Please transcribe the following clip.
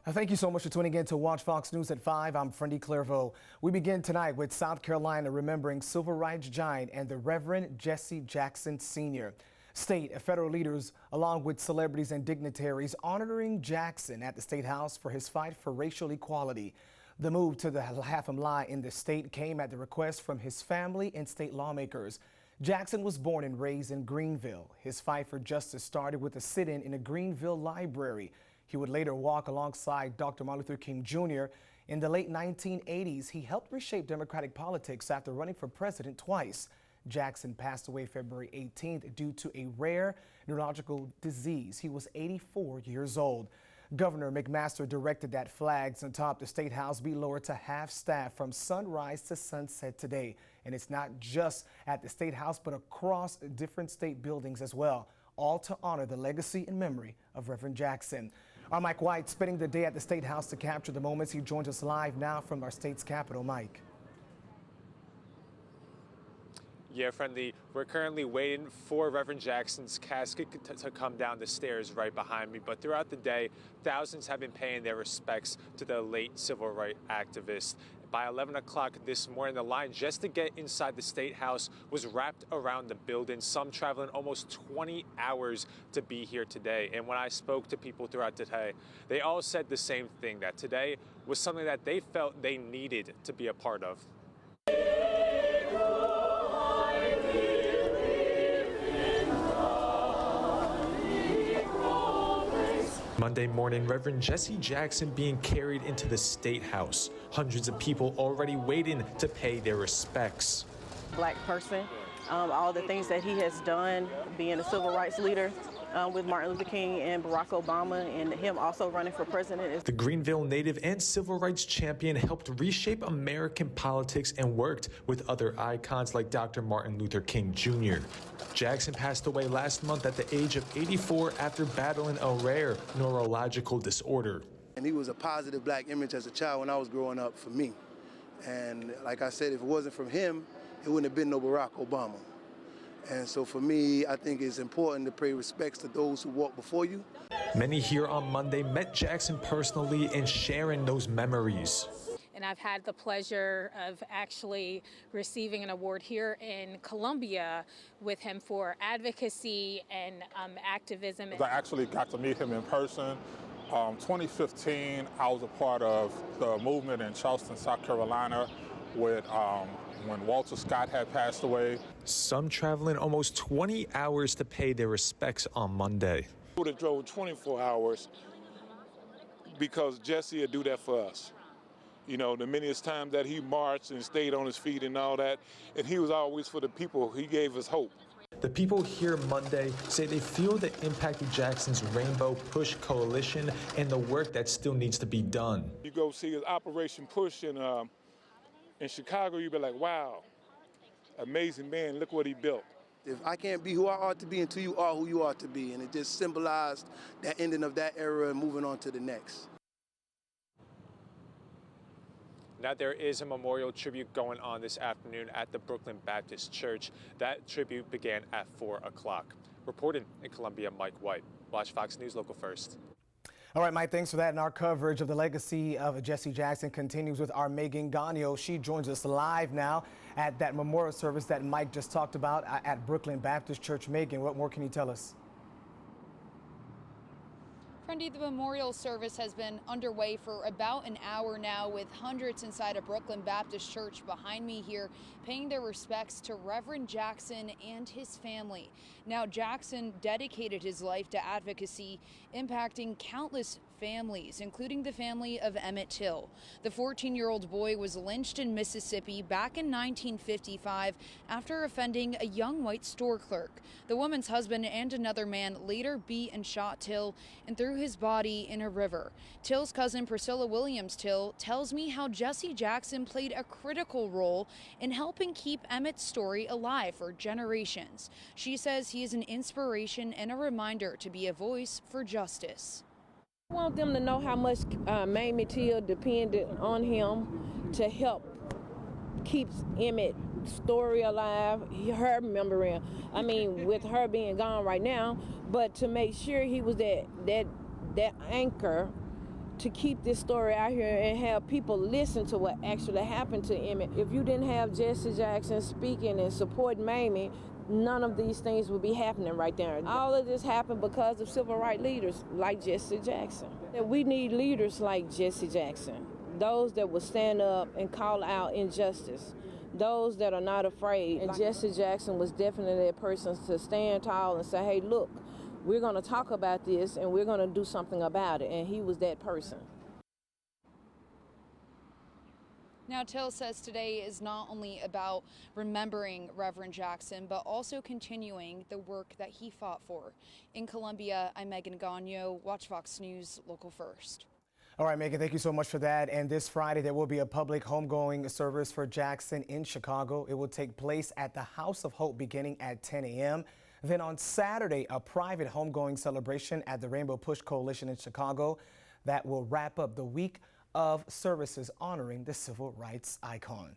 Thank you so much for tuning in to Watch Fox News at 5. I'm Friendly Clairvaux. We begin tonight with South Carolina remembering civil rights giant and the Reverend Jesse Jackson Sr. State and federal leaders, along with celebrities and dignitaries, honoring Jackson at the State House for his fight for racial equality. The move to the half-a-mile in the state came at the request from his family and state lawmakers. Jackson was born and raised in Greenville. His fight for justice started with a sit-in in a Greenville library. He would later walk alongside Dr. Martin Luther King Jr. In the late 1980s, he helped reshape Democratic politics after running for president twice. Jackson passed away February 18th due to a rare neurological disease. He was 84 years old. Governor McMaster directed that flags atop the State House be lowered to half staff from sunrise to sunset today. And it's not just at the State House, but across different state buildings as well, all to honor the legacy and memory of Reverend Jackson. Our Mike White spending the day at the State House to capture the moments. He joins us live now from our state's capital. Mike. Yeah, Friendly, we're currently waiting for Reverend Jackson's casket to come down the stairs right behind me. But throughout the day, thousands have been paying their respects to the late civil rights activist. By 11 o'clock this morning, the line just to get inside the State House was wrapped around the building, some traveling almost 20 hours to be here today. And when I spoke to people throughout today, they all said the same thing, that today was something that they felt they needed to be a part of. Monday morning, Reverend Jesse Jackson being carried into the State House. Hundreds of people already waiting to pay their respects. Black person, all the things that he has done, being a civil rights leader with Martin Luther King and Barack Obama, and him also running for president. The Greenville native and civil rights champion helped reshape American politics and worked with other icons like Dr. Martin Luther King Jr. Jackson passed away last month at the age of 84 after battling a rare neurological disorder. And he was a positive black image as a child when I was growing up for me. And like I said, if it wasn't from him, it wouldn't have been no Barack Obama. And so for me, I think it's important to pay respects to those who walk before you. Many here on Monday met Jackson personally and sharing those memories. And I've had the pleasure of actually receiving an award here in Columbia with him for advocacy and activism. I actually got to meet him in person. 2015, I was a part of the movement in Charleston, South Carolina, with when Walter Scott had passed away. Some traveling almost 20 hours to pay their respects on Monday. We would have drove 24 hours because Jesse would do that for us. You know, the many times that he marched and stayed on his feet and all that, and he was always for the people. He gave us hope. The people here Monday say they feel the impact of Jackson's Rainbow Push Coalition and the work that still needs to be done. You go see his Operation Push in Chicago, you'd be like, wow, amazing man, look what he built. If I can't be who I ought to be until you are who you ought to be, and it just symbolized that ending of that era and moving on to the next. Now, there is a memorial tribute going on this afternoon at the Brooklyn Baptist Church. That tribute began at 4 o'clock. Reporting in Columbia, Mike White. Watch Fox News Local First. All right, Mike, thanks for that. And our coverage of the legacy of Jesse Jackson continues with our Megan Gagno. She joins us live now at that memorial service that Mike just talked about at Brooklyn Baptist Church. Megan, what more can you tell us? Friendly, the memorial service has been underway for about an hour now, with hundreds inside a Brooklyn Baptist Church behind me here paying their respects to Reverend Jackson and his family. Now, Jackson dedicated his life to advocacy, impacting countless families, including the family of Emmett Till. The 14-year-old boy was lynched in Mississippi back in 1955 after offending a young white store clerk. The woman's husband and another man later beat and shot Till and threw his body in a river. Till's cousin Priscilla Williams Till tells me how Jesse Jackson played a critical role in helping keep Emmett's story alive for generations. She says he is an inspiration and a reminder to be a voice for justice. I want them to know how much Mamie Till depended on him to help keep Emmett's story alive, her memory. I mean, with her being gone right now, but to make sure he was that anchor to keep this story out here and have people listen to what actually happened to Emmett. If you didn't have Jesse Jackson speaking and supporting Mamie, none of these things would be happening right there. All of this happened because of civil rights leaders like Jesse Jackson. And we need leaders like Jesse Jackson, those that will stand up and call out injustice, those that are not afraid. And Jesse Jackson was definitely that person to stand tall and say, hey, look, we're going to talk about this and we're going to do something about it. And he was that person. Now, Till says today is not only about remembering Reverend Jackson, but also continuing the work that he fought for. In Columbia, I'm Megan Gagno, Watch Fox News, Local First. All right, Megan, thank you so much for that. And this Friday, there will be a public homegoing service for Jackson in Chicago. It will take place at the House of Hope beginning at 10 a.m. Then on Saturday, a private homegoing celebration at the Rainbow Push Coalition in Chicago that will wrap up the week of services honoring the civil rights icon.